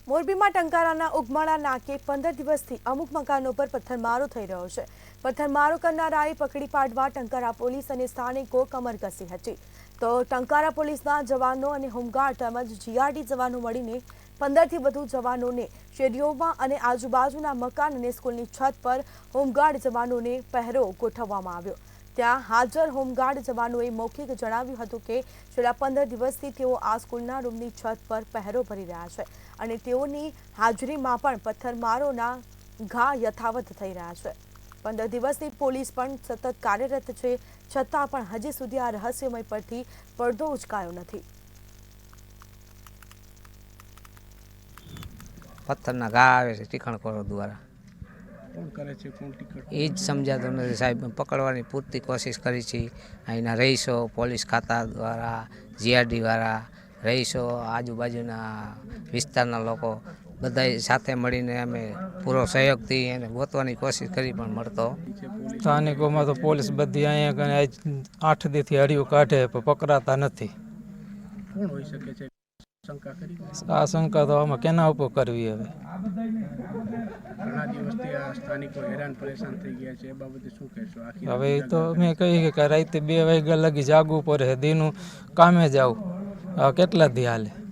મોરબીમાં ટંકારાના ઉગમાળા નાકે 15 દિવસથી અમુક મકાનો પર પથ્થરમારો થઈ રહ્યો છે। પથ્થરમારો કરનારાએ પકડી પાડવા ટંકારા પોલીસ અને સ્થાનિકો કમર કસી હતી। તો ટંકારા પોલીસના જવાનો અને હોમગાર્ડ તેમજ જીઆરડી જવાનો મળીને 15થી વધુ જવાનોને શેરીઓમાં અને આજુબાજુના મકાન અને સ્કૂલની છત પર હોમગાર્ડ જવાનોને પહેરો ગોઠવવામાં આવ્યો। ત્યાં હાજર હોમગાર્ડ જવાનોએ મૌખિક જણાવ્યું હતું કે છેલ્લા 15 દિવસથી તેઓ આ સ્કૂલના રૂમની છત પર પહેરો ભરી રહ્યા છે અને તેઓની હાજરીમાં પણ પથ્થરમારોના ઘા યથાવત થઈ રહ્યા છે। 15 દિવસની પોલીસ પણ સતત કાર્યરત છે, છતાં પણ હજી સુધી આ રહસ્યમય પરથી પડદો ઉચકાયો નથી। પથ્થરના ઘા આવે છે ટીખણખોરો દ્વારા, કોણ કરે છે, કોણ ટિકટ એ જ સમજાતું નથી સાહેબ। પકડવાની પૂરતી કોશિશ કરી છે, અહીંના રહીશો, પોલીસ ખાતા દ્વારા, જીઆરડી વાળા, રહીશો, આજુબાજુના વિસ્તારના લોકો બધા સાથે મળીને અમે પૂરો સહયોગથી એને ગોતવાની કોશિશ કરી પણ મળતો। સ્થાનિકોમાં તો પોલીસ બધી અહીંયા 8 દીથી હળિયું કાઢે પણ પકડાતા નથી। કોણ હોઈ શકે છે, શંકા કરી? આ શંકા તો આમાં કેના ઉપર કરવી હવે? ઘણા દિવસથી આ સ્થાનિકો હેરાન પરેશાન થઈ ગયા છે, એ બાબતે શું કહેશો? હવે એ તો મેં કહી કે રાતે 2 વાગ્યા લગી જાગવું પડે, દીનું કામે જાવ, કેટલા દી હાલે?